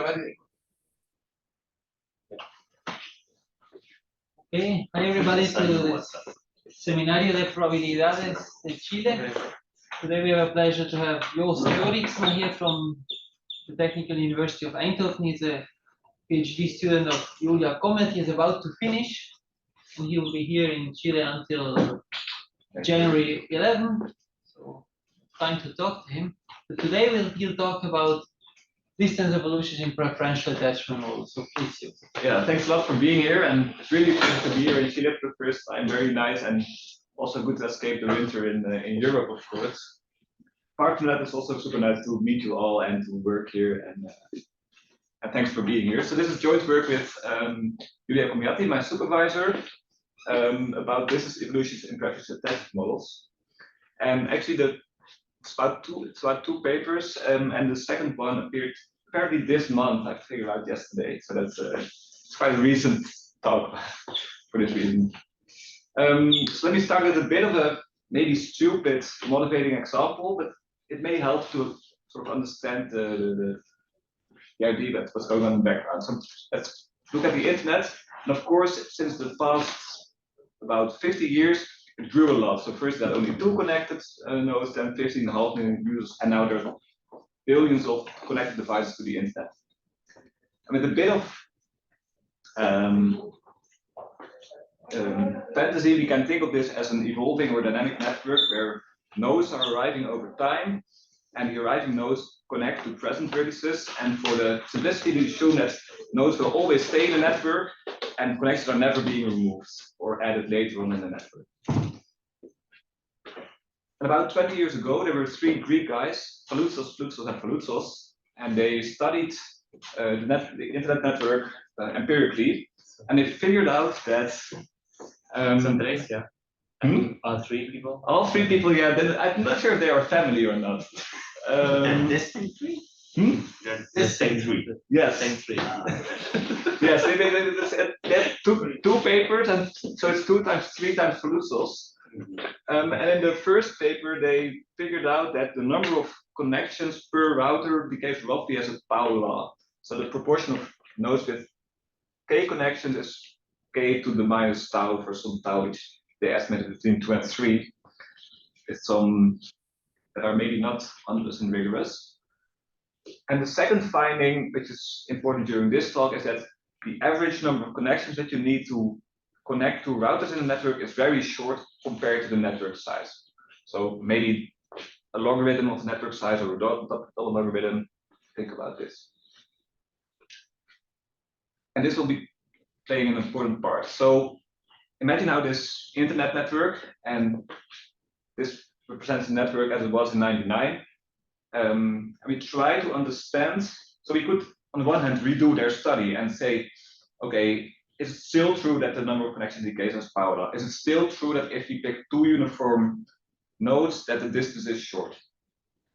Okay, hi everybody to the Seminario de Probabilidades de Chile. Today we have a pleasure to have Joost Jorristman here from the Technical University of Eindhoven. He's a PhD student of Julia Comet. He's about to finish, and he will be here in Chile until January 11. So, time to talk to him. But today he'll talk about distance evolution in preferential attachment models. So please, Joost. Yeah, thanks a lot for being here, and it's really good to be here in Chile for the first time. Very nice, and also good to escape the winter in Europe, of course. Apart from that, it's also super nice to meet you all and to work here, and thanks for being here. So this is joint work with Julia Comet, my supervisor, about distance evolutions in preferential attachment models. And actually, it's about two papers, and the second one appeared apparently this month. I figured out yesterday, so that's it's quite a recent talk for this reason. So let me start with a bit of a maybe stupid motivating example, but it may help to sort of understand the idea that's what's going on in the background. So let's look at the internet, and of course, since the past about 50 years, it grew a lot. So first, that only 2 connected nodes, then 15.5 million users, and now there's billions of connected devices to the internet. And with a bit of fantasy, we can think of this as an evolving or dynamic network where nodes are arriving over time, and the arriving nodes connect to present vertices. And for the simplicity, we assume that nodes will always stay in the network, and connections are never being removed or added later on in the network. And about 20 years ago, there were 3 Greek guys, Paloutsos, Ploutsos, and Paloutsos, and they studied the internet network empirically, and they figured out that Andres, yeah. All 3 people? All 3 people, yeah. Then I'm not sure if they are family or not. This same 3? The same 3. Yes. Same 3. Yes, they had two papers, and so it's 2 times 3 times Paloutsos. And in the first paper, they figured out that the number of connections per router behaves roughly as a Paul law. So the proportion of nodes with k connections is k to the minus tau for some tau, which they estimated between 2 and 3. With some that are maybe not 100% rigorous. And the second finding, which is important during this talk, is that the average number of connections that you need to connect to routers in the network is very short compared to the network size. So maybe a logarithm of the network size or a double logarithm. Think about this. And this will be playing an important part. So imagine how this internet network, and this represents the network as it was in '99. And we try to understand, so we could on the one hand redo their study and say, okay, is it still true that the number of connections decays as power law? Is it still true that if we pick 2 uniform nodes that the distance is short?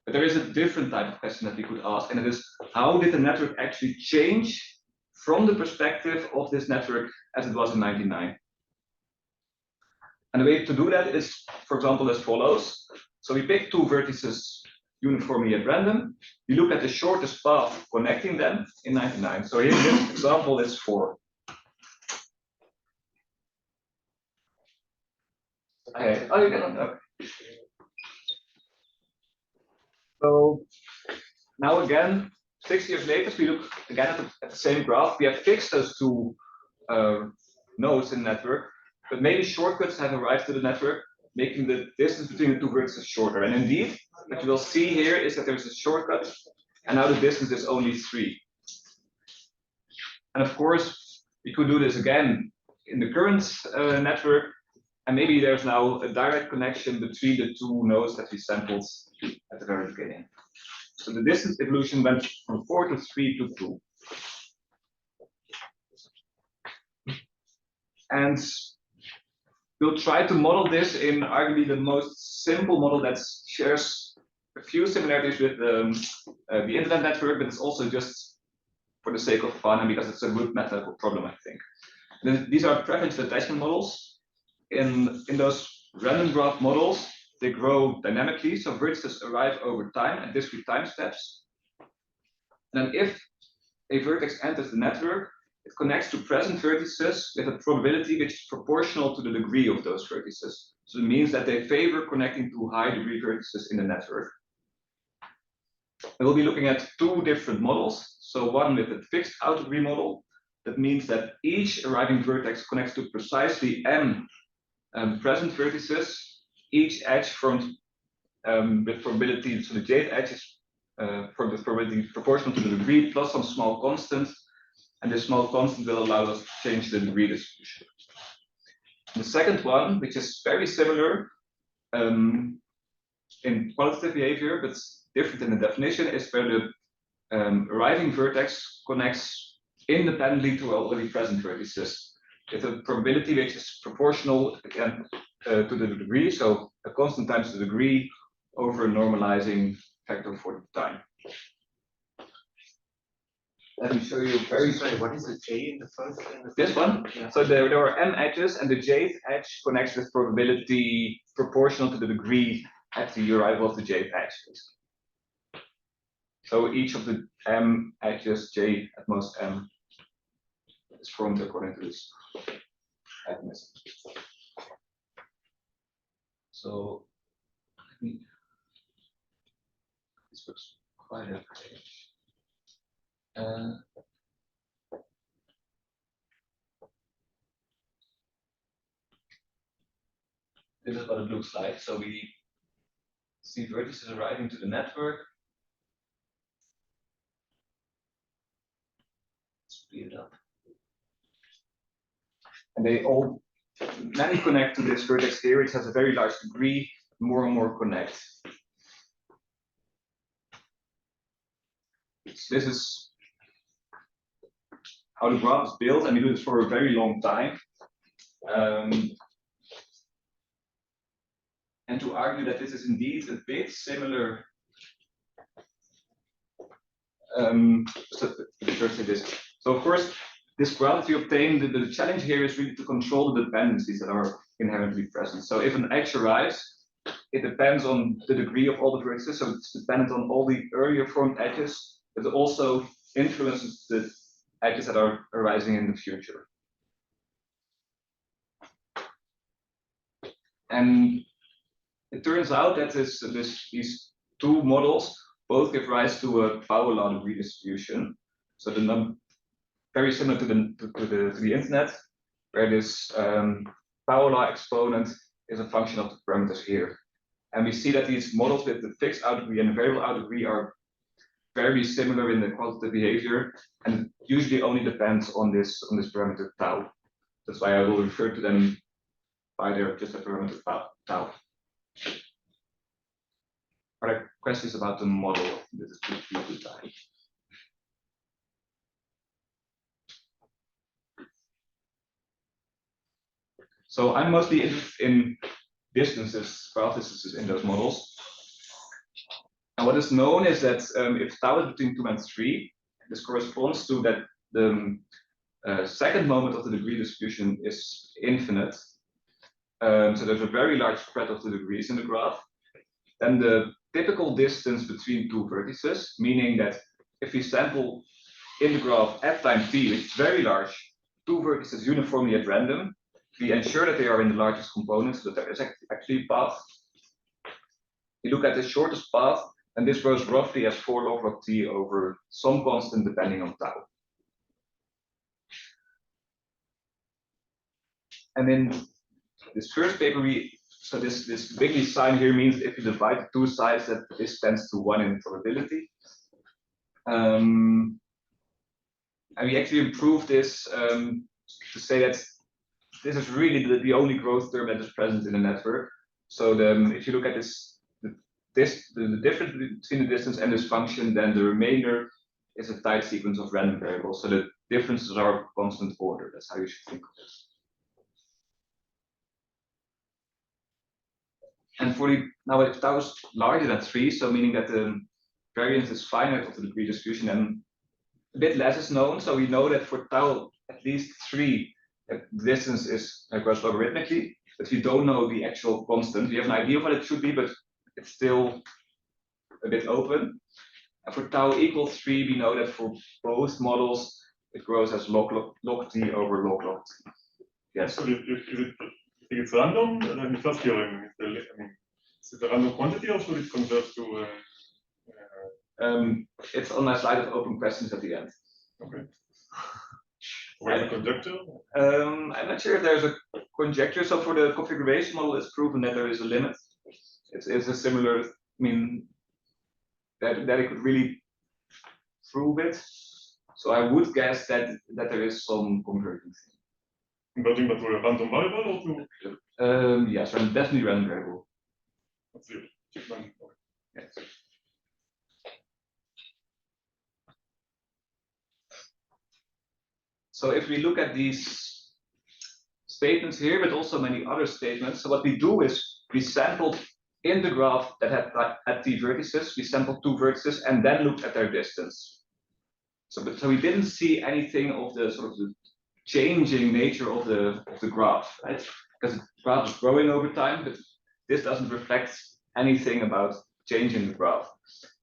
But there is a different type of question that we could ask, and it is, how did the network actually change from the perspective of this network as it was in '99? And the way to do that is, for example, as follows. So we pick 2 vertices uniformly at random. We look at the shortest path connecting them in '99. So here in this example is 4. Okay. Oh, you can. Okay. So now again, 6 years later, we look again at the same graph. We have fixed those 2 nodes in the network, but maybe shortcuts have arrived to the network, making the distance between the 2 vertices shorter. And indeed, what you will see here is that there's a shortcut, and now the distance is only 3. And of course, we could do this again in the current network, and maybe there's now a direct connection between the 2 nodes that we sampled at the very beginning. So the distance evolution went from 4 to 3 to 2. And we'll try to model this in arguably the most simple model that shares a few similarities with the internet network, but it's also just for the sake of fun and because it's a good mathematical problem, I think. And these are preferential attachment models. In those random graph models, they grow dynamically, so vertices arrive over time at discrete time steps. And then if a vertex enters the network, it connects to present vertices with a probability which is proportional to the degree of those vertices. So it means that they favor connecting to high degree vertices in the network. And we'll be looking at two different models. So one with a fixed out degree model. That means that each arriving vertex connects to precisely n present vertices. Each edge formed with probability, so the jth edge is for the probability proportional to the degree plus some small constant. And this small constant will allow us to change the degree distribution. The second one, which is very similar in qualitative behavior, but different in the definition, is where the arriving vertex connects independently to already present vertices with a probability which is proportional again to the degree, so a constant times the degree over a normalizing factor for the time. Let me show you very. Sorry, what is the J in the first? This one? Yeah. So there are m edges, and the jth edge connects with probability proportional to the degree at the arrival of the jth edge. So each of the m edges, j at most m, is formed according to this mechanism. So this looks quite okay. This is what it looks like. So we see vertices arriving to the network. Speed it up. And they all, many connect to this vertex here, which has a very large degree, more and more connect. So this is how the graph is built, and we do this for a very long time. And to argue that this is indeed a bit similar. So of course, this graph we obtain, the challenge here is really to control the dependencies that are inherently present. So if an edge arrives, it depends on the degree of all the vertices, so it's dependent on all the earlier formed edges, but it also influences the edges that are arising in the future. And it turns out that these two models both give rise to a power law degree distribution. So the very similar to the internet, where this power law exponent is a function of the parameters here. And we see that these models with the fixed out degree and the variable out degree are very similar in the quantitative behavior, and it usually only depends on this parameter tau. That's why I will refer to them by their just a parameter tau. Are there questions about the model of the distributed time? So I'm mostly interested in distances, graph distances in those models. And what is known is that if tau is between 2 and 3, this corresponds to that the second moment of the degree distribution is infinite. So there's a very large spread of the degrees in the graph. Then the typical distance between two vertices, meaning that if we sample in the graph at time t, which is very large, two vertices uniformly at random, we ensure that they are in the largest components, so that there is actually a path. We look at the shortest path, and this grows roughly as 4 log t over some constant depending on tau. And in this first paper, so this bigly sign here means if you divide the two sides, that this tends to 1 in probability. And we actually improved this to say that this is really the only growth term that is present in the network. So if you look at the difference between the distance and this function, then the remainder is a tight sequence of random variables. So the differences are constant order. That's how you should think of this. And now if tau is larger than 3, so meaning that the variance is finite of the degree distribution, and a bit less is known. So we know that for tau at least 3, the distance is grows logarithmically, but we don't know the actual constant. We have an idea of what it should be, but it's still a bit open. And for tau equals 3, we know that for both models, it grows as log t over log t. Yes. So if you think it's random, then the first theorem is the, I mean, is it a random quantity or should it converge to? It's on my slide of open questions at the end. Okay. Where's the conjecture? I'm not sure if there's a conjecture. So for the configuration model, it's proven that there is a limit. It's a similar, I mean, that it could really prove it. So I would guess that there is some convergence. Converging but to a random variable or to? Yes, definitely random variable. Let's see. Okay. Yes. So if we look at these statements here, but also many other statements, so what we do is we sampled in the graph that had t vertices, we sampled 2 vertices and then looked at their distance. So we didn't see anything of the sort of the changing nature of the graph, right? Because the graph is growing over time, but this doesn't reflect anything about changing the graph.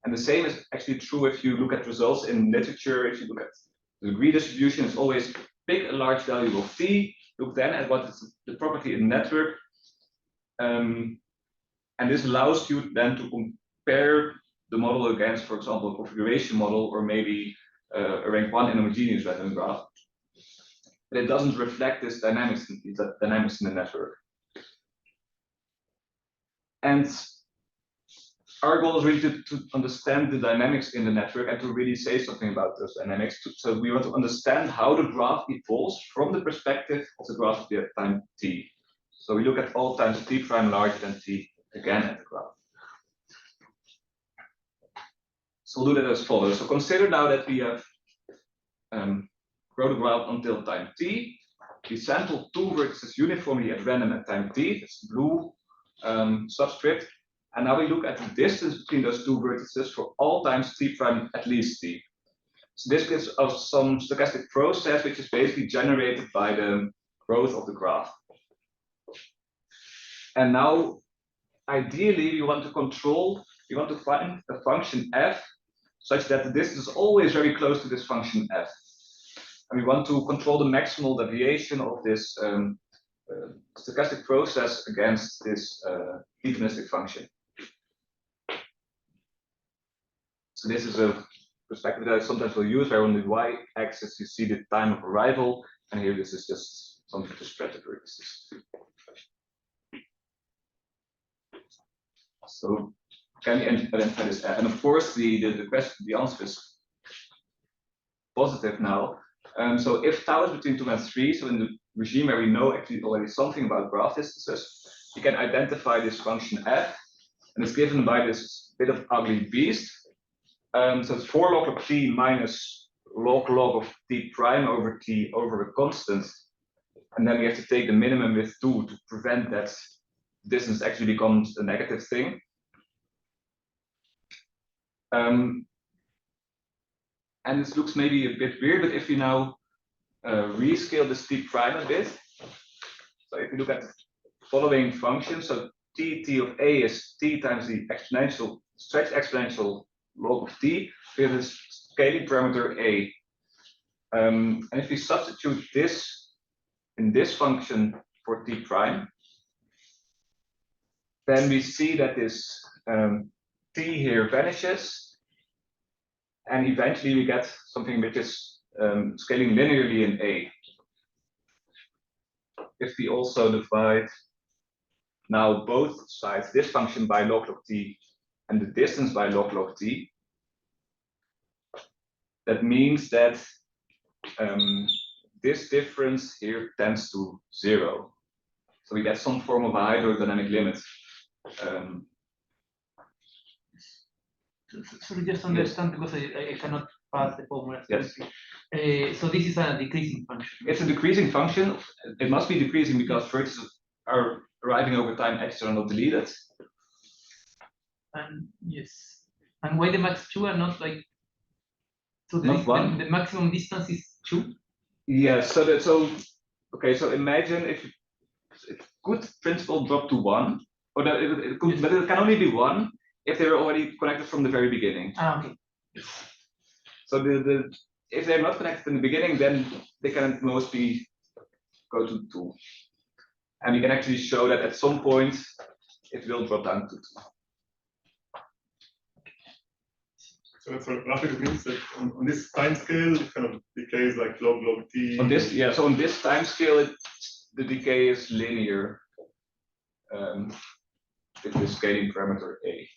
And the same is actually true if you look at results in literature. If you look at the degree distribution, it's always pick a large value of t, look then at what is the property in the network. And this allows you then to compare the model against, for example, a configuration model or maybe a rank 1 inhomogeneous random graph. But it doesn't reflect this dynamics in the network. And our goal is really to understand the dynamics in the network and to really say something about those dynamics. So we want to understand how the graph evolves from the perspective of the graph at time t. So we look at all times t prime larger than t again at the graph. So we'll do that as follows. So consider now that we have grown the graph until time t. We sample 2 vertices uniformly at random at time t. That's the blue subscript. And now we look at the distance between those 2 vertices for all times t prime at least t. So this gives us some stochastic process, which is basically generated by the growth of the graph. And now, ideally, we want to find a function f such that the distance is always very close to this function f. And we want to control the maximal deviation of this stochastic process against this deterministic function. So this is a perspective that I sometimes will use, where on the y-axis you see the time of arrival, and here this is just something to spread the vertices. So can we identify this f? And of course, the answer is positive now. So if tau is between 2 and 3, so in the regime where we know actually already something about graph distances, you can identify this function f, and it's given by this bit of ugly beast. So it's 4 log of t minus log of t prime over t over a constant. And then we have to take the minimum with 2 to prevent that distance actually becomes a negative thing. And this looks maybe a bit weird, but if we now rescale this t prime a bit, so if you look at the following function, so t of a is t times the exponential, stretch exponential log of t, we have this scaling parameter a. And if we substitute this in this function for t prime, then we see that this t here vanishes, and eventually we get something which is scaling linearly in a. If we also divide now both sides, this function by log t and the distance by log t, that means that this difference here tends to 0. So we get some form of a hydrodynamic limit. So just to understand, because I cannot pass the formula. Yes. So this is a decreasing function. It's a decreasing function. It must be decreasing because vertices are arriving over time, edges are not deleted. And yes. And why the max 2 are not like, so the maximum distance is 2? Yeah, so imagine if it could principle drop to 1, or that it could, but it can only be 1 if they were already connected from the very beginning. Ah, okay. So if they're not connected in the beginning, then they can mostly go to 2. And we can actually show that at some point it will drop down to 2. So roughly it means that on this time scale, it kind of decays like log t. On this, yeah. So on this time scale, the decay is linear with the scaling parameter a.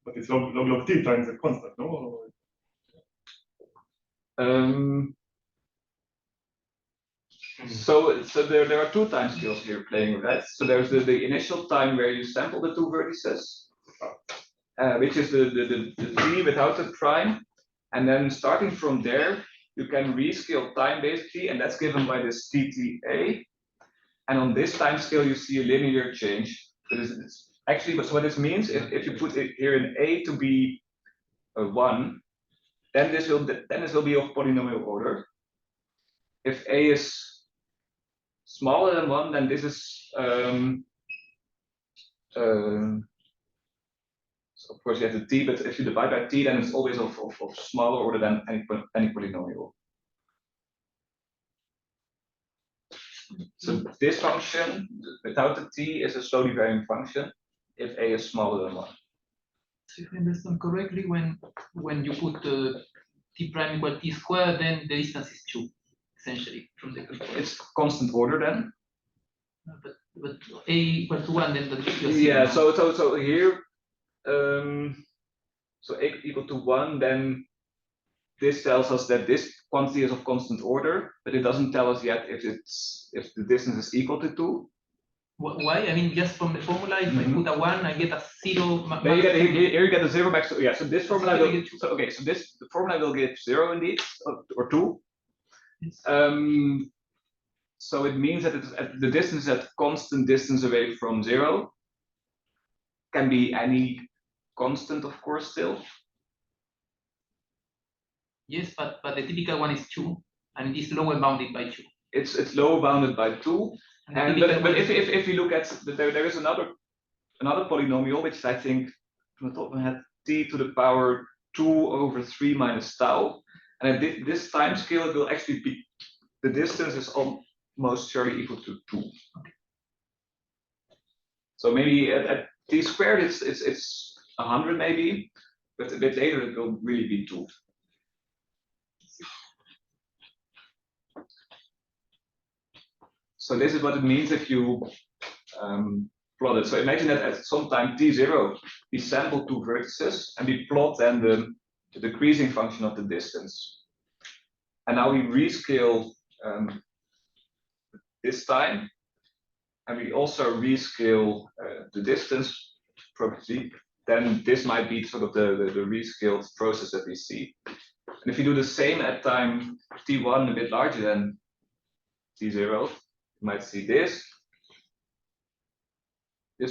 But it's log t times a constant, no? So there are 2 time scales here playing with that. So there's the initial time where you sample the 2 vertices, which is the t without the prime, and then starting from there you can rescale time basically, and that's given by this TTA. And on this time scale you see a linear change. It's actually, but what this means, if you put it here in a to be a 1, then this will be of polynomial order. If a is smaller than 1, then this is so of course you have the t, but if you divide by t, then it's always of smaller order than any polynomial. So this function without the t is a slowly varying function if a is smaller than 1. So if I understand correctly, when you put t prime equal t squared, then the distance is 2, essentially, from the equation. It's constant order then. But a equal to 1, then the Yeah. So here, so a equal to 1, then this tells us that this quantity is of constant order, but it doesn't tell us yet if the distance is equal to 2. Why? I mean, just from the formula, if I put a 1, I get a 0. Then you get here you get a 0 back. So yeah. So this formula Zero will, get 2. so okay. So the formula will give 0 indeed, or 2. Yes. So it means that the distance at constant distance away from 0 can be any constant, of course, still. Yes, but the typical one is 2, and it is lower bounded by 2. It's lower bounded by 2. And but if you look at there is another polynomial which I think from the top of my head t to the power 2 over 3 minus tau, and at this time scale it will actually be, the distance is almost surely equal to 2. Okay. So maybe at t squared it's 100 maybe, but a bit later it will really be 2. So this is what it means if you plot it. So imagine that at some time t0 we sample 2 vertices and we plot then the decreasing function of the distance. And now we rescale this time, and we also rescale the distance property. Then this might be sort of the rescaled process that we see. And if you do the same at time t1 a bit larger than t0, you might see this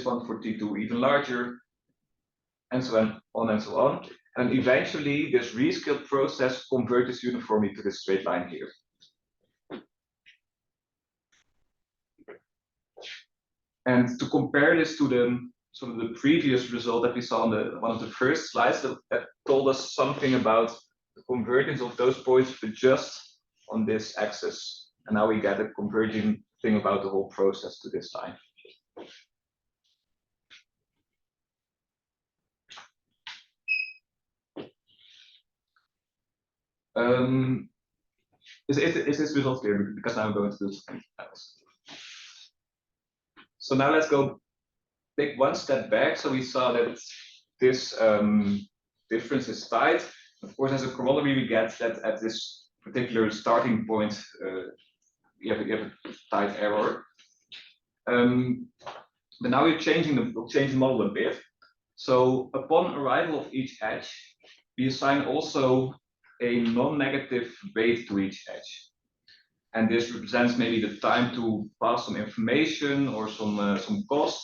one for t2 even larger, and so on and so on. And eventually this rescaled process converges uniformly to this straight line here. And to compare this to the sort of the previous result that we saw on one of the first slides that told us something about the convergence of those points, but just on this axis. And now we get a converging thing about the whole process to this line. Is this result clear? Because now I'm going to do something else. So now let's go take one step back. So we saw that this difference is tight. Of course, as a corollary, we get that at this particular starting point, you have a tight error. But now we're changing the model a bit. So upon arrival of each edge, we assign also a non-negative weight to each edge. And this represents maybe the time to pass some information or some cost.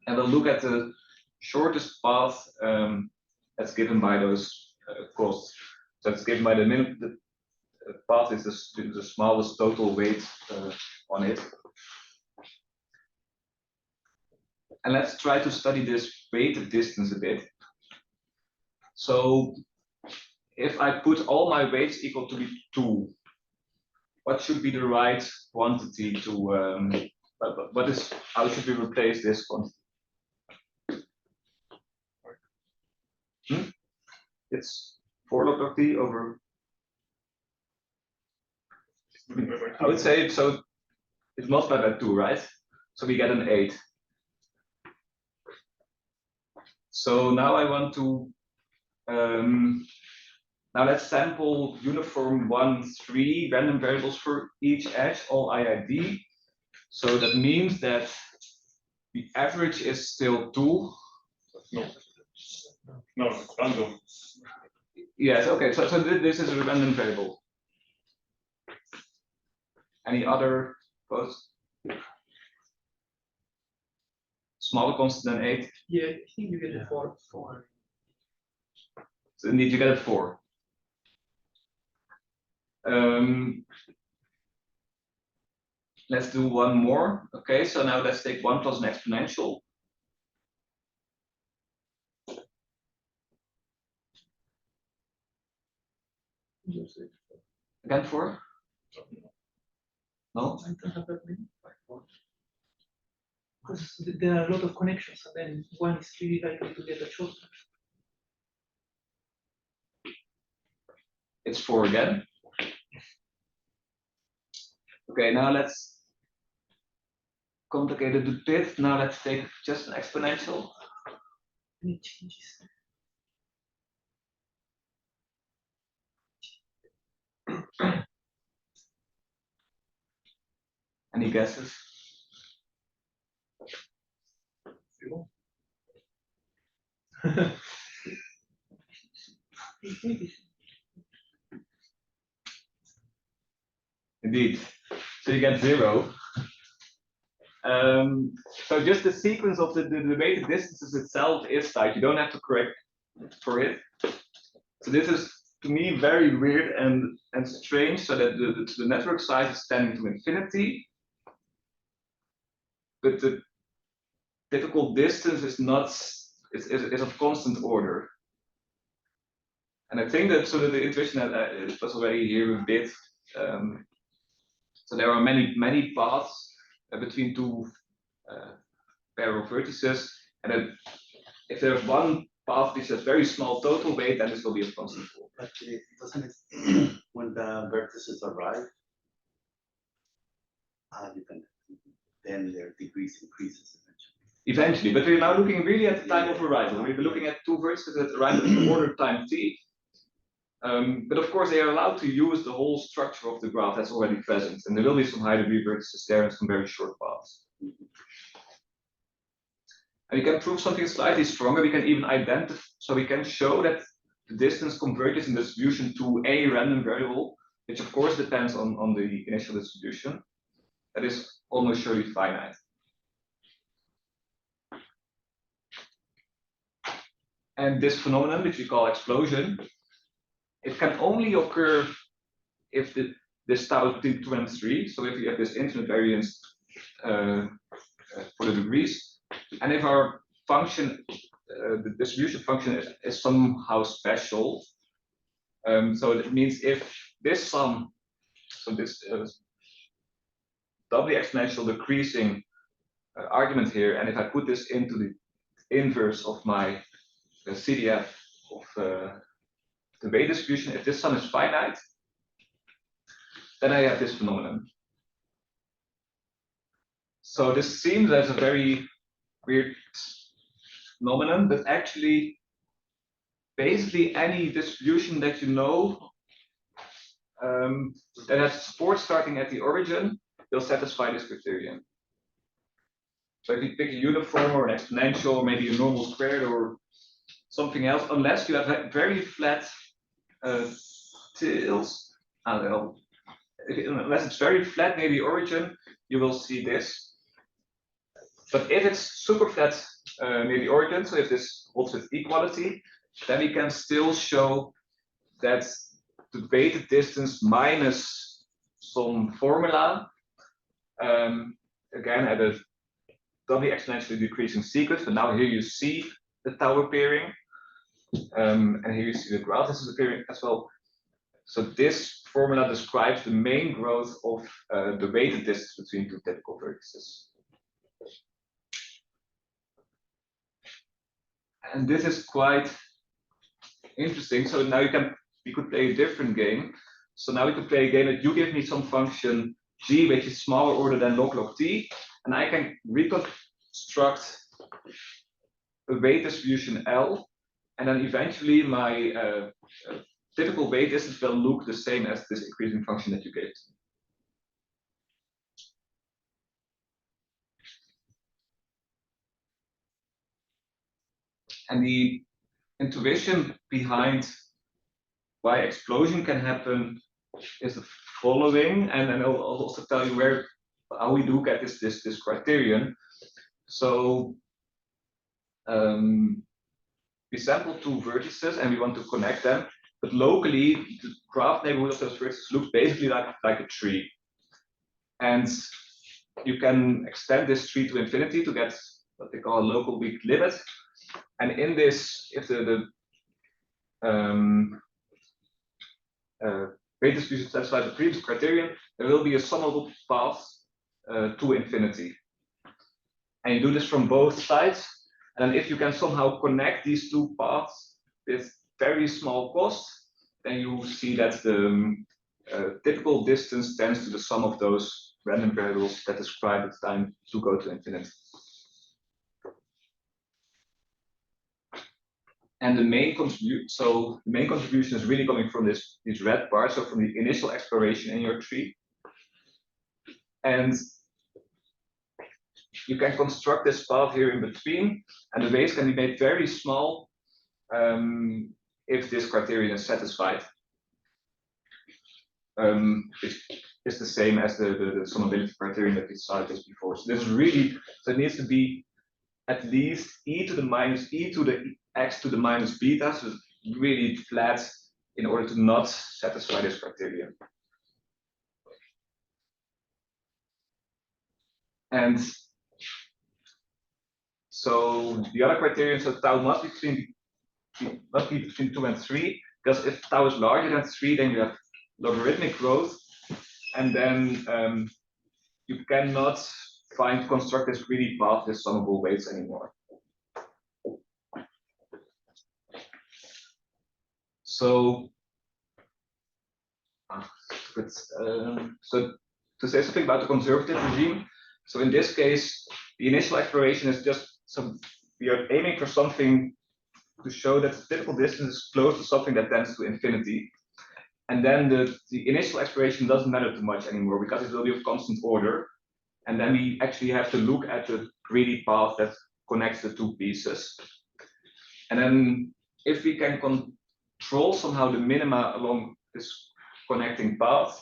And we'll look at the shortest path that's given by those costs. So it's given by the path is the smallest total weight on it. And let's try to study this weighted distance a bit. So if I put all my weights equal to be 2, what should be the right quantity to, how should we replace this quantity? It's 4 log of t over, I would say, so it's multiplied by 2, right? So we get an 8. So now I want to, now let's sample uniform 1, 3 random variables for each edge, all IID. So that means that the average is still 2. No, it's random. Yes, okay, so this is a random variable. Any other votes? Smaller constant than 8? Yeah, I think you get a 4. So indeed you get a 4. Let's do one more. Okay, so now let's take 1 plus an exponential. Again 4? No? I don't have that many. Because there are a lot of connections, and then one is really likely to get a short. It's 4 again. Okay, now let's complicate it a bit. Now let's take just an exponential. Any changes? Any guesses? Indeed. So you get 0. So just the sequence of the weighted distances itself is tight. You don't have to correct for it. So this is, to me, very weird and strange. So that the network size is tending to infinity, but the difficult distance is not is of constant order. And I think that so that the intuition was already here a bit. So there are many paths between 2 pair of vertices, and then if there's one path which has very small total weight, then this will be a constant form. But it doesn't when the vertices arrive, you can then their degrees increases Eventually, but we're now looking really at the time of arrival. We're looking at 2 vertices that arrive at order time t. But of course, they are allowed to use the whole structure of the graph that's already present, and there will be some high degree vertices there and some very short paths. And we can prove something slightly stronger. We can even identify, so we can show that the distance converges in distribution to a random variable, which of course depends on the initial distribution. That is almost surely finite. And this phenomenon, which we call explosion, it can only occur if this tau 2 and 3, so if we have this infinite variance for the degrees, and if our function, the distribution function is somehow special, so that means if this sum, so this doubly exponential decreasing argument here, and if I put this into the inverse of my CDF of the weight distribution, if this sum is finite, then I have this phenomenon. So this seems as a very weird phenomenon, but actually, basically any distribution that you know that has support starting at the origin will satisfy this criterion. So if you pick a uniform or an exponential, or maybe a normal squared or something else, unless you have very flat tails, unless it's very flat near the origin, you will see this. But if it's super flat near the origin, so if this holds with equality, then we can still show that the weighted distance minus some formula, again at a doubly exponentially decreasing sequence, but now here you see the tau appearing, And here you see the graph. This is appearing as well. So this formula describes the main growth of the weighted distance between two typical vertices. And this is quite interesting. So now we could play a different game. So now we could play a game that you give me some function g, which is smaller order than log t, and I can reconstruct a weight distribution L, and then eventually my typical weight distance will look the same as this increasing function that you gave to me. And the intuition behind why explosion can happen is the following, and then I'll also tell you how we do get this criterion. So we sample two vertices and we want to connect them, but locally the graph neighborhood of those vertices looks basically like a tree. And you can extend this tree to infinity to get what they call a local weak limit. And in this, if the weight distribution satisfies the previous criterion, there will be a summable path to infinity. And you do this from both sides. And if you can somehow connect these two paths with very small cost, then you see that the typical distance tends to the sum of those random variables that describe the time to go to infinity. And the main contribution is really coming from these red bars, so from the initial exploration in your tree. And you can construct this path here in between, and the weights can be made very small if this criterion is satisfied. Which is the same as the summability criterion that we saw just before. So this is really, so it needs to be at least e to the minus e to the x to the minus beta, so it's really flat in order to not satisfy this criterion. And so the other criterion, so tau must be between 2 and 3, because if tau is larger than 3, then you have logarithmic growth, and then you cannot construct this greedy path with summable weights anymore. So, so to say something about the conservative regime, so in this case, the initial exploration is just we are aiming for something to show that the typical distance is close to something that tends to infinity. And then the initial exploration doesn't matter too much anymore because it will be of constant order. And then we actually have to look at the greedy path that connects the two pieces. And then if we can control somehow the minima along this connecting path,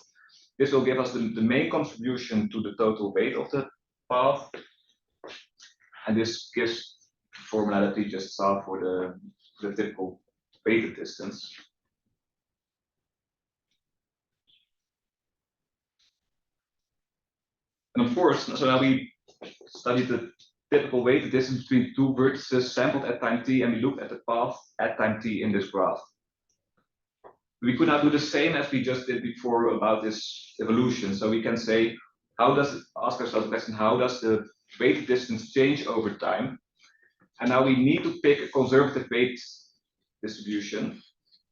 this will give us the main contribution to the total weight of the path. And this gives the formula that we just saw for the typical weighted distance. And of course, so now we studied the typical weighted distance between two vertices sampled at time t, and we looked at the path at time t in this graph. We could now do the same as we just did before about this evolution. So we can say, ask ourselves the question, how does the weighted distance change over time? And now we need to pick a conservative weight distribution,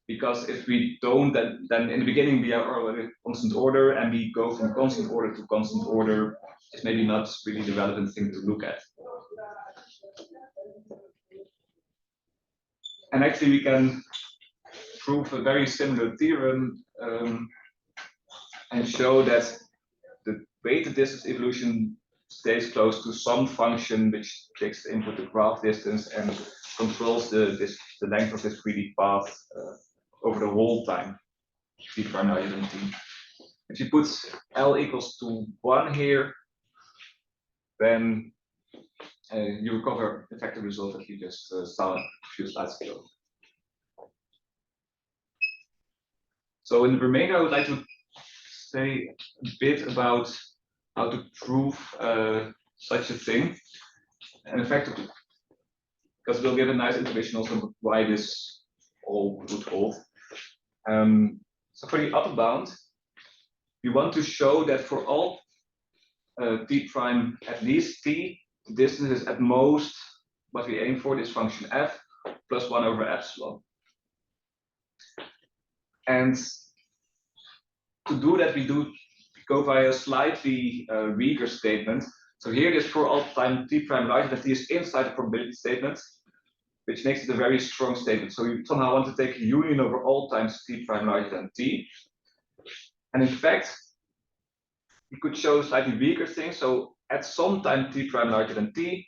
because if we don't, then in the beginning we are already constant order, and we go from constant order to constant order. It's maybe not really the relevant thing to look at. And actually we can prove a very similar theorem and show that the weighted distance evolution stays close to some function which takes the input the graph distance and controls the length of this greedy path over the whole time. If you put L equals to 1 here, then you recover the effective result that you just saw a few slides ago. So in the remainder, I would like to say a bit about how to prove such a thing. And in fact, because we'll give a nice intuition also why this all would hold. So for the upper bound, we want to show that for all t prime at least t, the distance is at most what we aim for, this function f plus 1 over epsilon. And to do that, we go by a slightly weaker statement. So here it is for all time t prime larger than t is inside the probability statement, which makes it a very strong statement. So you somehow want to take a union over all times t prime larger than t. And in fact, you could show slightly weaker things. So at some time t prime larger than t,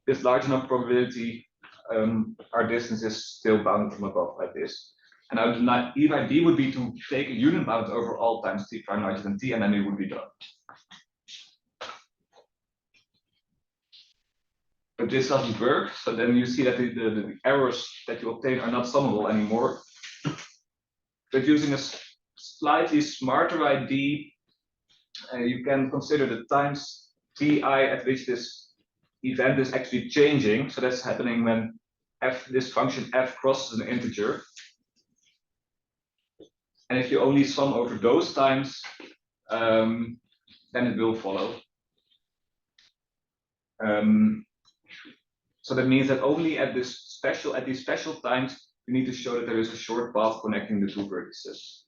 this large enough probability, our distance is still bounded from above like this. And now the EID idea would be to take a union bound over all times t prime larger than t, and then it would be done. But this doesn't work, so then you see that the errors that you obtain are not summable anymore. But using a slightly smarter ID, you can consider the times ti at which this event is actually changing. So that's happening when this function f crosses an integer. And if you only sum over those times, then it will follow. So that means that only at these special times, you need to show that there is a short path connecting the two vertices.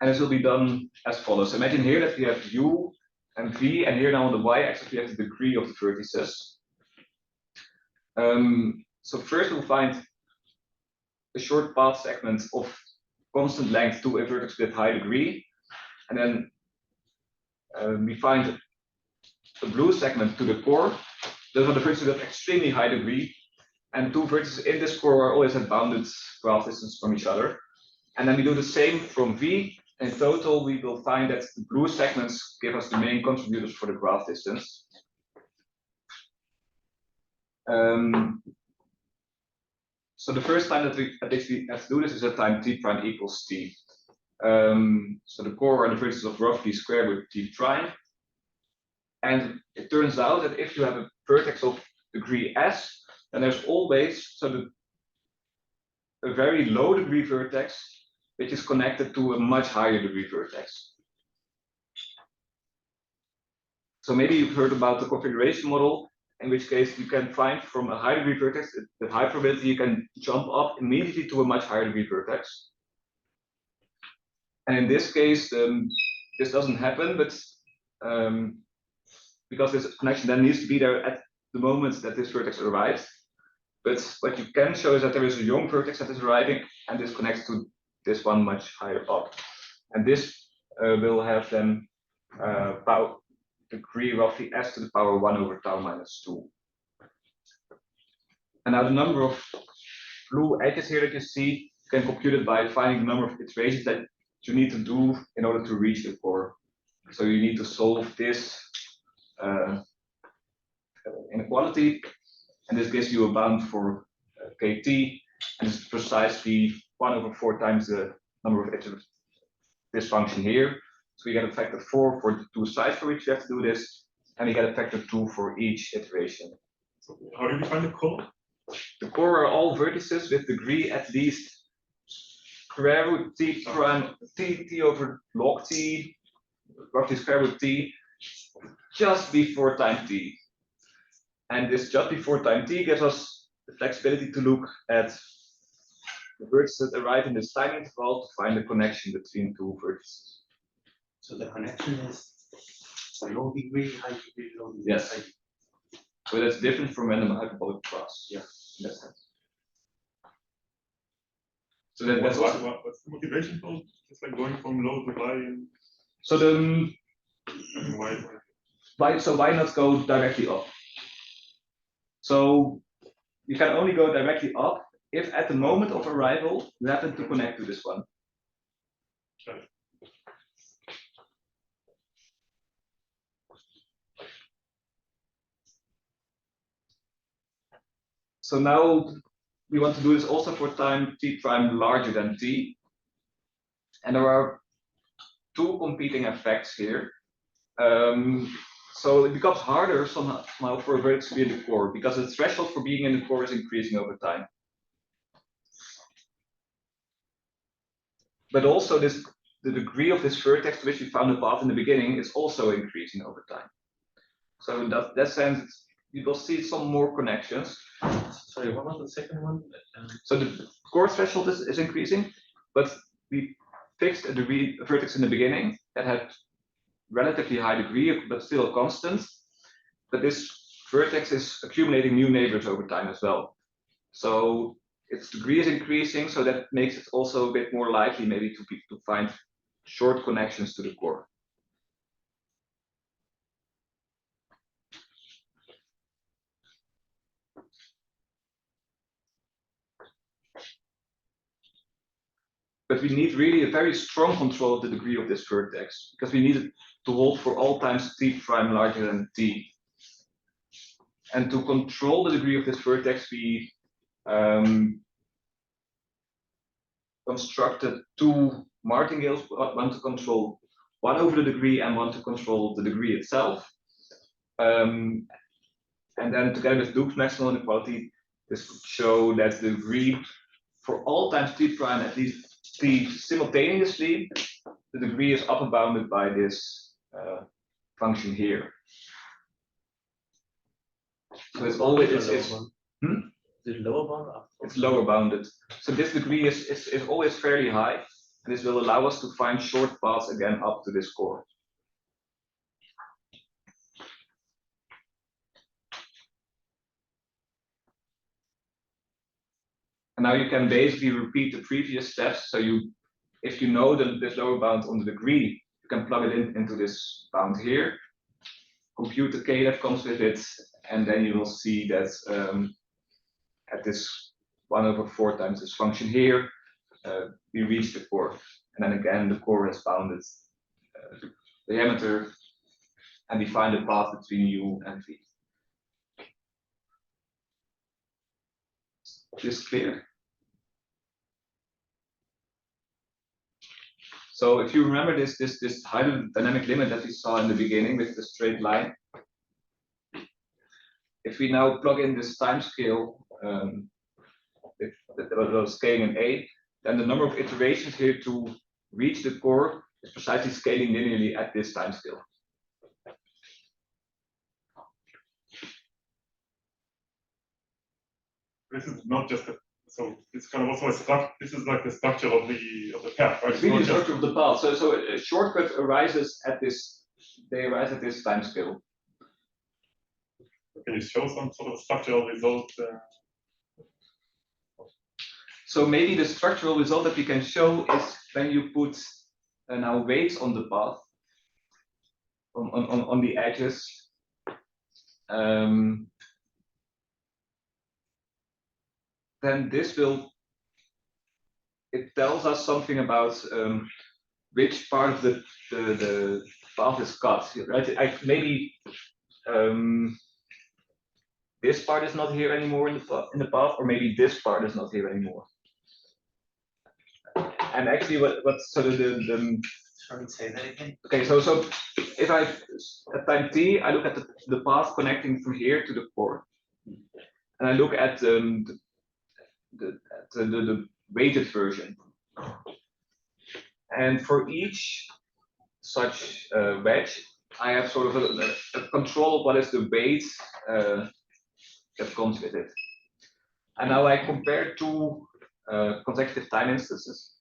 And this will be done as follows. Imagine here that we have u and v, and here now on the y-axis we have the degree of the vertices. So first we'll find a short path segment of constant length to a vertex with high degree, and then we find a blue segment to the core. Those are the vertices with extremely high degree, and two vertices in this core are always at bounded graph distance from each other. And then we do the same from V. In total, we will find that the blue segments give us the main contributors for the graph distance. So the first time that we have to do this is at time t prime equals t. So the core are the vertices of roughly square root t prime. And it turns out that if you have a vertex of degree s, then there's always a very low degree vertex which is connected to a much higher degree vertex. So maybe you've heard about the configuration model, in which case you can find from a high degree vertex, the high probability you can jump up immediately to a much higher degree vertex. And in this case, this doesn't happen, but because this connection then needs to be there at the moment that this vertex arrives. But what you can show is that there is a young vertex that is arriving, and this connects to this one much higher up. And this will have then power degree roughly s to the power 1 over tau minus 2. And now the number of blue edges here that you see, you can compute it by finding the number of iterations that you need to do in order to reach the core. So you need to solve this inequality, and this gives you a bound for kt, and it's precisely 1 over 4 times the number of iterations this function here. So we get a factor 4 for the two sides for which you have to do this, and we get a factor 2 for each iteration. So how do you define the core? The core are all vertices with degree at least square root t prime t over log t, roughly square root t, just before time t. And this just before time t gives us the flexibility to look at the vertices that arrive in this time interval to find the connection between two vertices. So the connection is low degree, high degree, low degree. Yes. High degree. So that's different from random hyperbolic graphs. Yeah. In that sense. So that's also, What's the motivation for just like going from low to high? And so the why? why not go directly up? So you can only go directly up if at the moment of arrival you happen to connect to this one. Okay. So now we want to do this also for time t prime larger than t. And there are two competing effects here. So it becomes harder somehow for a vertex to be in the core because the threshold for being in the core is increasing over time. But also the degree of this vertex to which we found the path in the beginning is also increasing over time. So in that sense, you will see some more connections. Sorry, what was the second one? So the core threshold is increasing, but we fixed a vertex in the beginning that had relatively high degree, but still a constant. But this vertex is accumulating new neighbors over time as well. So its degree is increasing, so that makes it also a bit more likely maybe to find short connections to the core. But we need really a very strong control of the degree of this vertex, because we need it to hold for all times t prime larger than t. And to control the degree of this vertex, we constructed two martingales, one to control 1 over the degree and one to control the degree itself. And then together with Doomb's maximal inequality, this would show that the degree for all times t prime at least t simultaneously, the degree is upper bounded by this function here. So it's always The lower bound? It's lower bounded. So this degree is always fairly high, and this will allow us to find short paths again up to this core. And now you can basically repeat the previous steps. So if you know this lower bound on the degree, you can plug it into this bound here, compute the k that comes with it, and then you will see that at this 1 over 4 times this function here, we reach the core. And then again, the core has bounded the diameter, and we find the path between u and v. Is this clear? So if you remember this hydrodynamic limit that we saw in the beginning with the straight line, if we now plug in this time scale, if that was scaling in A, then the number of iterations here to reach the core is precisely scaling linearly at this time scale. This is not just so it's kind of also a structure. This is like the structure of the path, right? It's really the structure of the path. So a shortcut arises at this. They arise at this time scale. Can you show some sort of structural result? So maybe the structural result that we can show is when you put now weights on the path, on the edges. Then this it tells us something about which part of the path is cut, right? Maybe this part is not here anymore in the path, or maybe this part is not here anymore. And actually, Sorry, say that again. Okay, so if at time t, I look at the path connecting from here to the core, and I look at the weighted version. And for each such wedge, I have sort of a control of what is the weight that comes with it. And now I compare two consecutive time instances,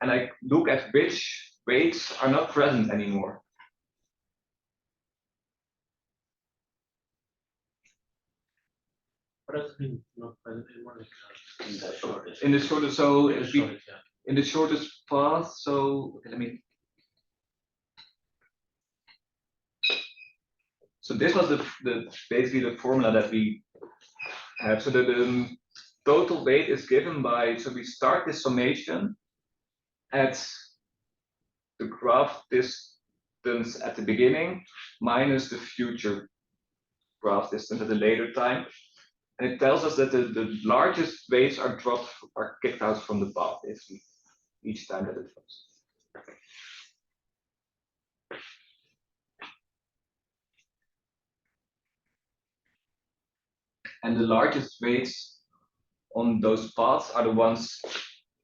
and I look at which weights are not present anymore. What does it mean not present anymore? In the shortest. In the shortest, so In the shortest, yeah. in the shortest path. So okay, let me. So this was basically the formula that we have. So the total weight is given by. So we start this summation at the graph distance at the beginning minus the future graph distance at a later time. And it tells us that the largest weights are kicked out from the path basically each time that it drops. And the largest weights on those paths are the ones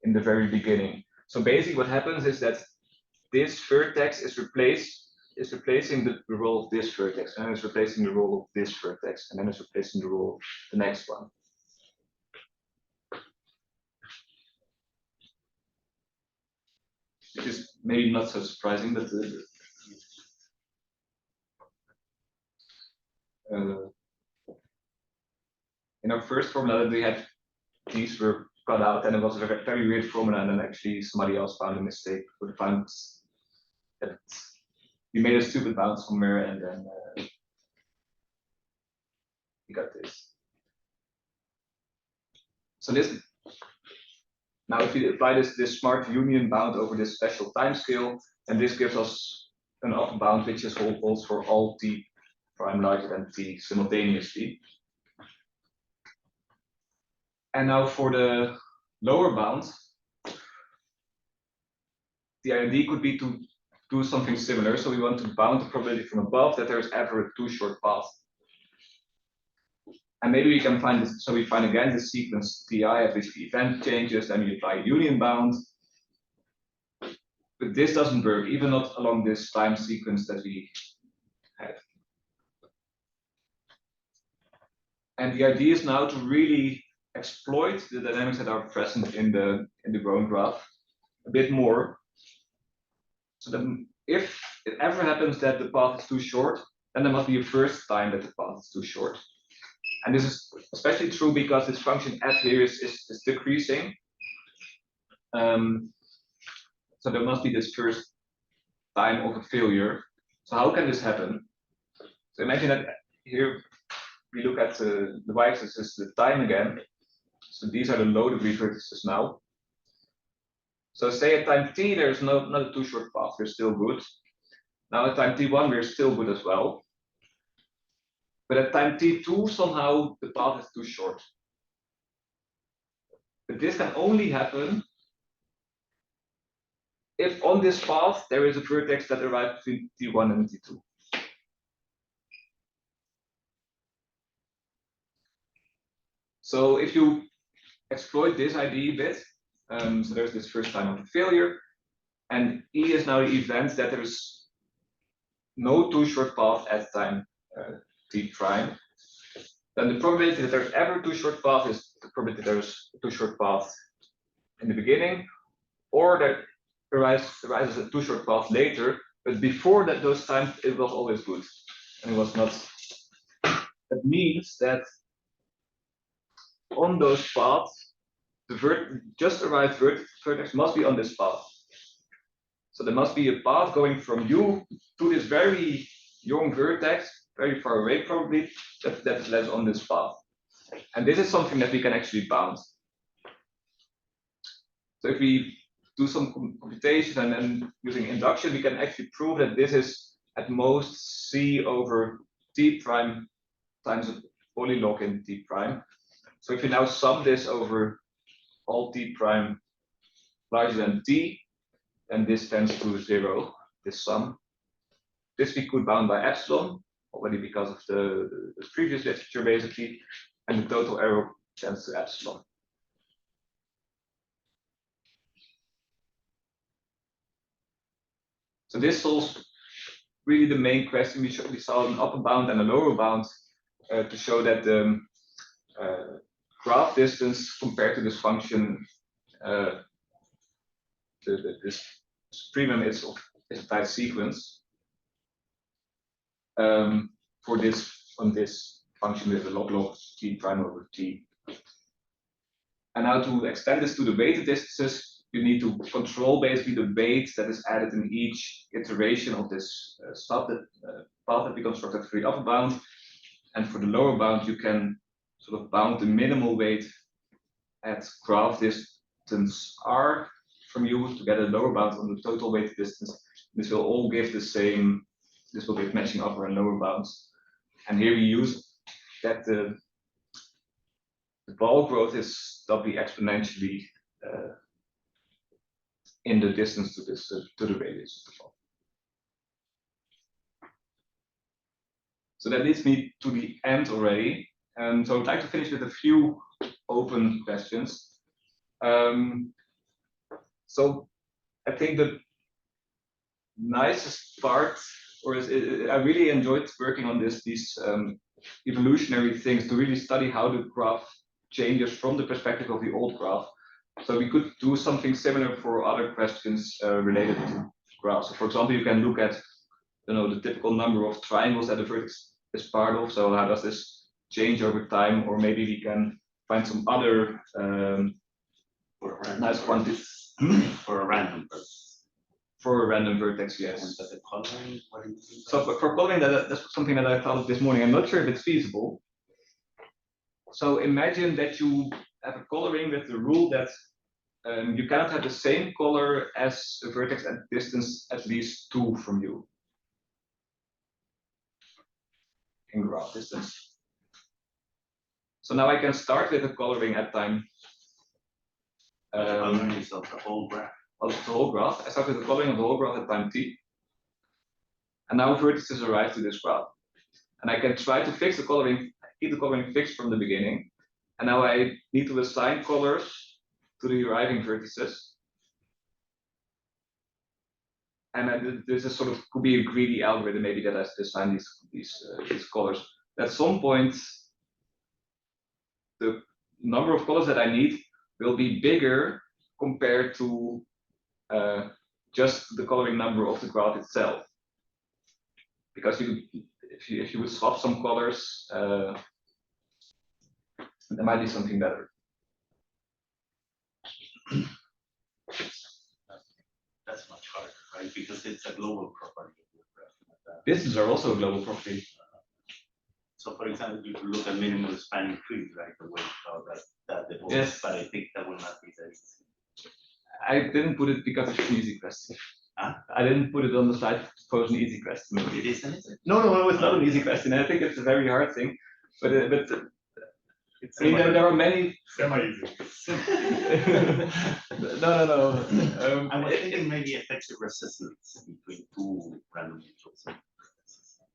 in the very beginning. So basically what happens is that this vertex is replacing the role of this vertex, and then it's replacing the role of this vertex, and then it's replacing the role of the next one. Which is maybe not so surprising, but in our first formula we had these were cut out, and it was a very weird formula, and then actually somebody else found a mistake, or found that we made a stupid bound somewhere, and then we got this. So this, now if we apply this smart union bound over this special time scale, and this gives us an upper bound which is holds for all t prime larger than t simultaneously. And now for the lower bound, the idea could be to do something similar. So we want to bound the probability from above that there's ever a too short path. And maybe we can find this, so we find again the sequence ti at which the event changes, then we apply union bound. But this doesn't work, even not along this time sequence that we had. And the idea is now to really exploit the dynamics that are present in the ground graph a bit more. So that if it ever happens that the path is too short, then there must be a first time that the path is too short. And this is especially true because this function f here is decreasing. So there must be this first time of a failure. So how can this happen? So imagine that here we look at the y-axis is the time again. So these are the low degree vertices now. So say at time t there's not a too short path, we're still good. Now at time t1 we're still good as well. But at time t2 somehow the path is too short. But this can only happen if on this path there is a vertex that arrives between t1 and t2. So if you exploit this idea a bit, so there's this first time of failure, and E is now the event that there's no too short path at time t prime, then the probability that there's ever a too short path is the probability that there's a too short path in the beginning, or that arises a too short path later, but before that those times it was always good, and it was not. That means that on those paths, the just arrived vertex must be on this path. So there must be a path going from you to this very young vertex, very far away probably, that's less on this path. And this is something that we can actually bound. So if we do some computation and then using induction, we can actually prove that this is at most c over t prime times a polylog in t prime. So if you now sum this over all t prime larger than t, then this tends to 0, this sum. This we could bound by epsilon, already because of the previous literature basically, and the total error tends to epsilon. So this solves really the main question. We saw an upper bound and a lower bound to show that the graph distance compared to this function, this premium is a tight sequence for this on this function with the log t prime over t. And now to extend this to the weighted distances, you need to control basically the weight that is added in each iteration of this path that we constructed for the upper bound. And for the lower bound, you can sort of bound the minimal weight at graph distance r from you to get a lower bound on the total weight distance. This will all give the same, this will give matching upper and lower bounds. And here we use that the ball growth is doubly exponentially in the distance to this to the radius of the ball. So that leads me to the end already, So I'd like to finish with a few open questions. So I think the nicest part, I really enjoyed working on these evolutionary things to really study how the graph changes from the perspective of the old graph. So we could do something similar for other questions related to graphs. So for example, you can look at the typical number of triangles that a vertex is part of. So how does this change over time? Or maybe we can find some other nice quantities. For a random vertex. For a random vertex, yes. But the coloring, what do you think? So for coloring, that's something that I thought of this morning. I'm not sure if it's feasible. So imagine that you have a coloring with the rule that you cannot have the same color as a vertex at distance at least 2 from you in graph distance. So now I can start with a coloring at time. Coloring is of the whole graph. Of the whole graph. I start with the coloring of the whole graph at time t. And now vertices arrive to this graph. And I can try to fix the coloring, keep the coloring fixed from the beginning. And now I need to assign colors to the arriving vertices. And this is sort of could be a greedy algorithm, maybe that I assign these colors. At some point, the number of colors that I need will be bigger compared to just the coloring number of the graph itself. Because if you would swap some colors, there might be something better. That's much harder, right? Because it's a global property. Distances are also a global property. So, for example, you could look at minimal spanning trees, right? The way how that evolves. Yes. But I think that will not be that easy. I didn't put it because it's an easy question. Huh? I didn't put it on the slide to pose an easy question. It isn't it? No, it's not an easy question. I think it's a very hard thing. But I mean, there are many. Semi-easy. No. I was thinking maybe effective resistance between two random mutuals.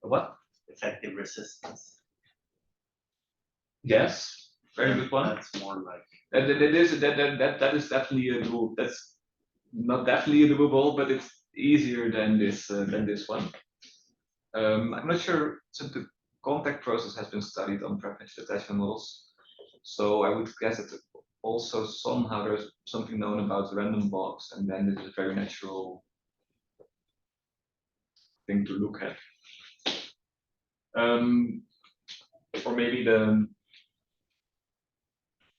What? Effective resistance. Yes, very good one. That's more like. That is definitely a rule. That's not definitely a doable, but it's easier than this one. I'm not sure. So the contact process has been studied on preferential attachment models. So I would guess that also somehow there's something known about random walks, and then this is a very natural thing to look at. Or maybe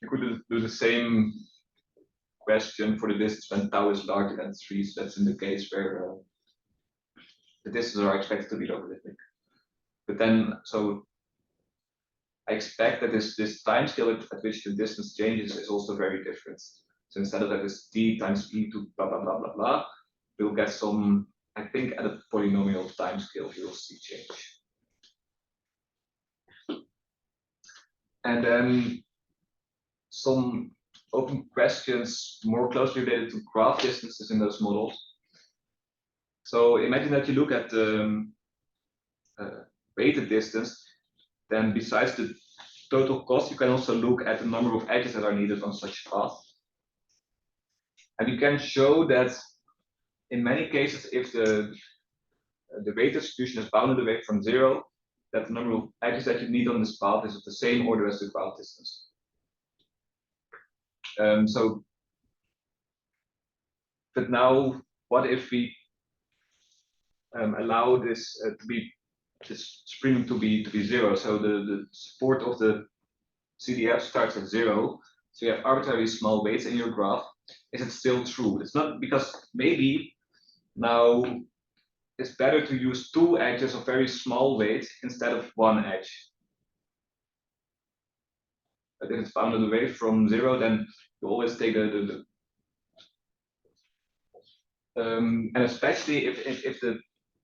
you could do the same question for the distance when tau is larger than 3. So that's in the case where the distances are expected to be logarithmic. But then, so I expect that this time scale at which the distance changes is also very different. So instead of that is t times e to blah, blah, blah, blah, blah, we'll get some, I think at a polynomial time scale, you'll see change. And then some open questions more closely related to graph distances in those models. So imagine that you look at the weighted distance, then besides the total cost, you can also look at the number of edges that are needed on such a path. And you can show that in many cases, if the weight distribution is bounded away from 0, that the number of edges that you need on this path is of the same order as the graph distance. But now, what if we allow this spring to be 0? So the support of the CDF starts at 0. So you have arbitrarily small weights in your graph. Is it still true? It's not, because maybe now it's better to use 2 edges of very small weight instead of 1 edge. But if it's bounded away from 0, then you always take and especially if the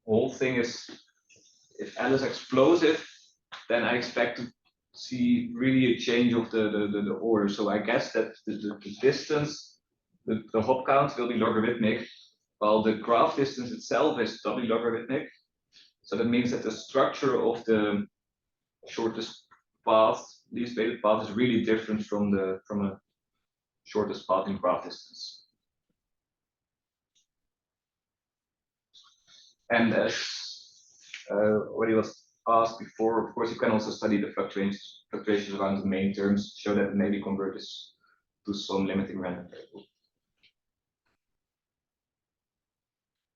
whole thing is, if L is explosive, then I expect to see really a change of the order. So I guess that the distance, the hop count will be logarithmic, while the graph distance itself is doubly logarithmic. So that means that the structure of the shortest path least weighted path is really different from a shortest path in graph distance. And as already was asked before, of course, you can also study the fluctuations around the main terms, show that maybe convert this to some limiting random variable.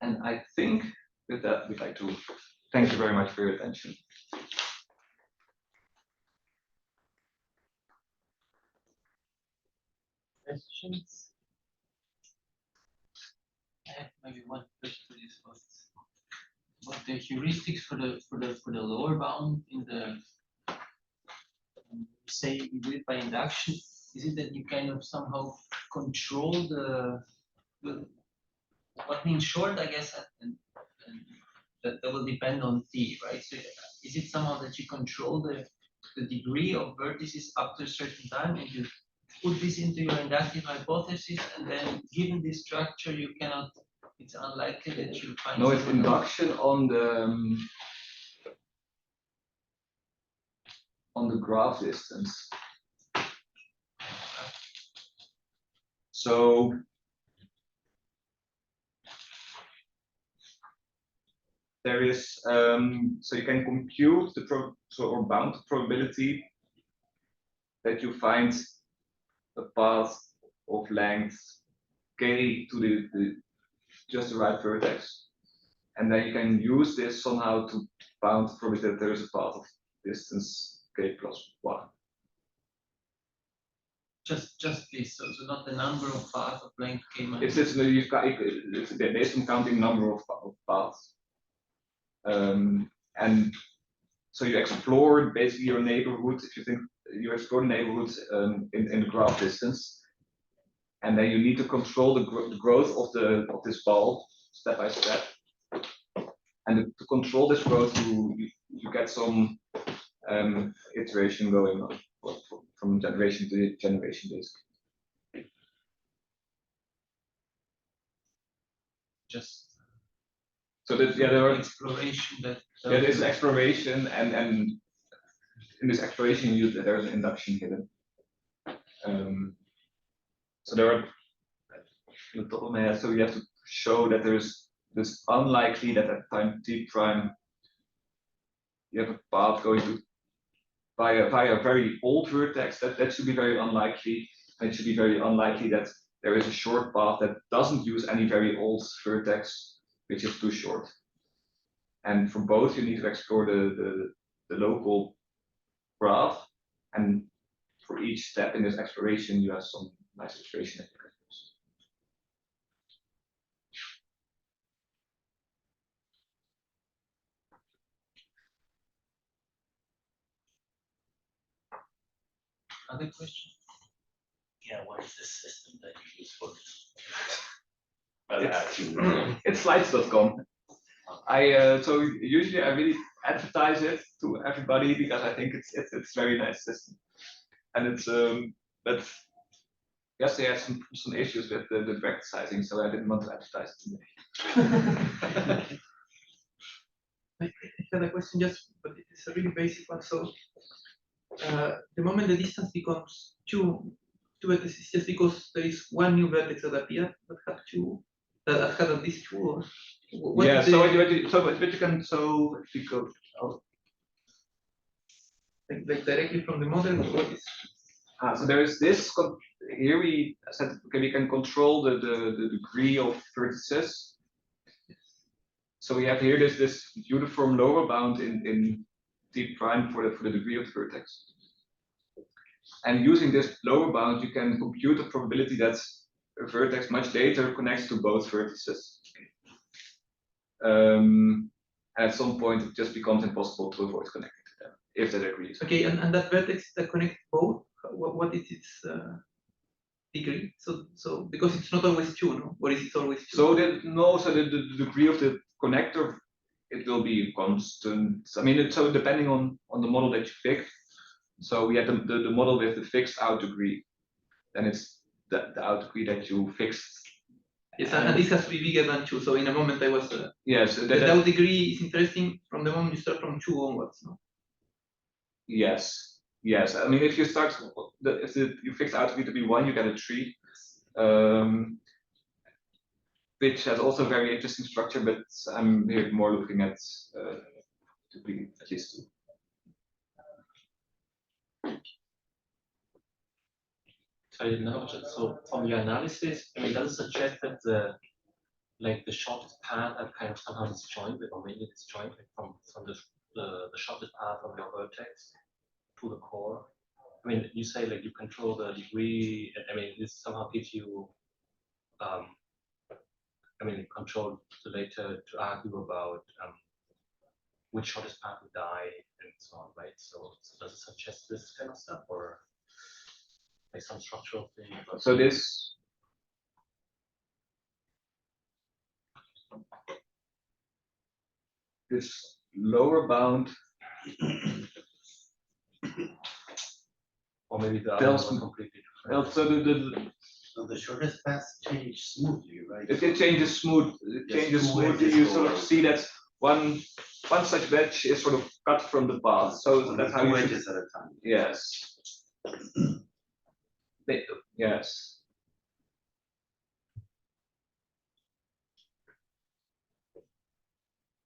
And I think with that, we'd like to thank you very much for your attention. Questions? I have maybe one question for this was what the heuristics for the lower bound in the say you do it by induction. Is it that you kind of somehow control the what means short, I guess, and that will depend on t, right? So is it somehow that you control the degree of vertices up to a certain time, and you put this into your inductive hypothesis, and then given this structure, you cannot. It's unlikely that you find. No, it's induction on the graph distance. So there is so you can compute the or bound probability that you find a path of length k to the just the right vertex, and then you can use this somehow to bound the probability that there is a path of distance k plus 1. Just this, so not the number of paths of length k minus. It's based on counting number of paths, and so you explore basically your neighborhood. If you think you explore the neighborhood in the graph distance, and then you need to control the growth of this ball step by step. And to control this growth, you get some iteration going on from generation to generation, basically. Just so that there are exploration that there's exploration, and in this exploration there's an induction hidden. So there are on the top of my head, so you have to show that there's this unlikely that at time t prime you have a path going to via a very old vertex. That should be very unlikely. And it should be very unlikely that there is a short path that doesn't use any very old vertex, which is too short. And for both, you need to explore the local graph, and for each step in this exploration, you have some nice iteration that you can use. Other question? Yeah, what is the system that you use for this? It's slides.com. So usually I really advertise it to everybody because I think it's very nice system, and it's but yes, they have some issues with the direct sizing, so I didn't want to advertise it today. I had a question, but it's a really basic one. So the moment the distance becomes two vertices, just because there is one new vertex that appeared that had at least two. Or what yeah. is But you can if you go like directly from the model. What is? So there is this. Here we said okay, we can control the degree of vertices. So we have here this uniform lower bound in t prime for the degree of the vertex. And using this lower bound, you can compute the probability that a vertex much later connects to both vertices. At some point, it just becomes impossible to avoid connecting to them if that agrees. Okay, and that vertex that connects both, what is its degree? So because it's not always two, no? Or is it always two? So the degree of the connector, it will be constant. I mean, so depending on the model that you pick. So we had the model with the fixed out degree, then it's the out degree that you fixed. Yes, and this has to be bigger than two. So in a moment I was. Yes, the out degree is interesting from the moment you start from two onwards, no? Yes, Yes, I mean, if you start, if you fix out to be 1, you get a tree, which has also very interesting structure, but I'm here more looking at to be at least 2. So I didn't know. So from your analysis, I mean, does it suggest that the shortest path are kind of somehow disjointed or maybe disjointed from the shortest path from your vertex to the core? I mean, you say like you control the degree. I mean, this somehow gives you, I mean, control to later to argue about which shortest path would die and so on, right? So does it suggest this kind of stuff or like some structural thing? So this lower bound or maybe the tells other me- one completely different. so So the shortest path change smoothly, right? if it changes smooth, Just 2 smoothly, edges you sort of or- see that one such wedge is sort of cut from the path. So that's how 2 you should. edges at a time. Yes. Yes.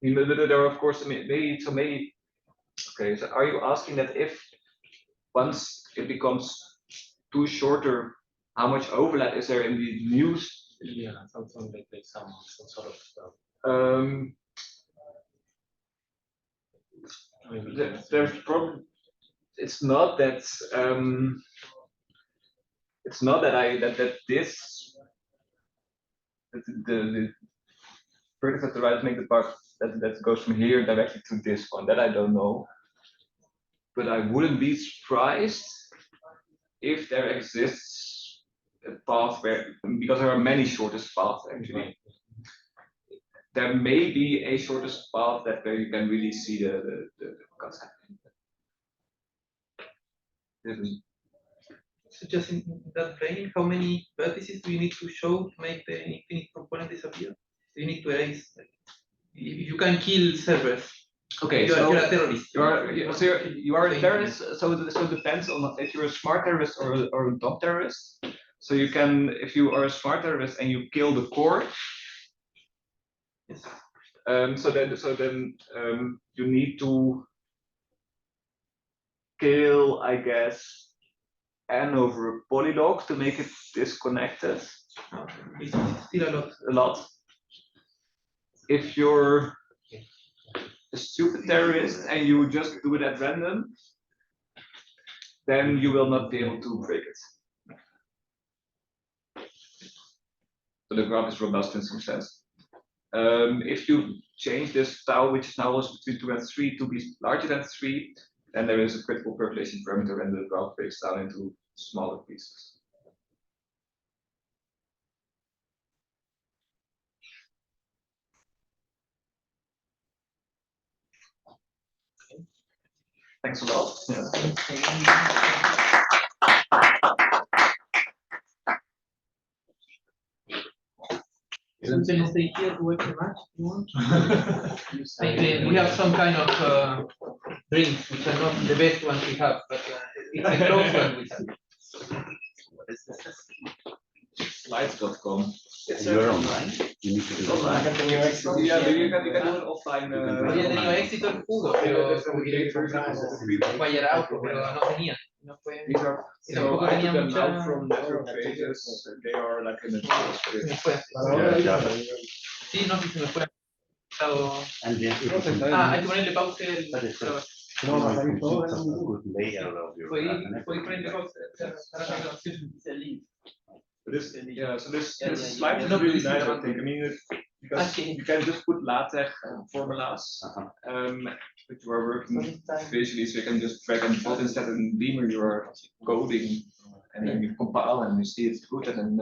You know, there are of course maybe. Okay, so are you asking that if once it becomes too shorter, how much overlap is there in the news? Yeah, something like some sort of maybe There's probably it's not that the vertex at the right make the part that goes from here directly to this one. That I don't know, but I wouldn't be surprised if there exists a path where, because there are many shortest paths actually. There may be a shortest path that where you can really see the cuts happening. So just in that vein, how many vertices do you need to show to make the infinite component disappear? So you need to erase. Like, you can kill servers. Okay, You're so a terrorist. you are a terrorist. So it depends on if you're a smart terrorist or a dumb terrorist. So you can, if you are a smart terrorist and you kill the core. Yes. So then you need to kill, I guess, n over a polylog to make it disconnected. It's still a lot. A lot. If you're a stupid terrorist and you just do it at random, then you will not be able to break it. So the graph is robust in some sense. If you change this tau, which is now also between 2 and 3, to be larger than 3, then there is a critical population parameter and the graph breaks down into smaller pieces. Thanks a lot. Can you stay here to wait for lunch? You want? We have some kind of drinks, which are not the best ones we have, but it's a close one. What is this? Slides.com. You're online? You need to do it online. Yeah, you can do it offline. Había tenido éxito el jugo, pero Guayarauco, pero no tenía. No fue. These are, Y so tampoco I tenía took them mucha. out from network pages. They are like in a Se me fue. Yeah, Sí, no, sí se me fue. Estado- And then it is hay que ponerle pausa el. But it's grabar. a good layer of your Puedes ponerle pausa para la grabación. This slide is No, really this is nice, I relevant. think. I mean, because Okay. you can just put LaTeX formulas, but you are working visually, so you can just drag and drop instead of in Beamer. You are coding, and then you compile and you see it's good, and then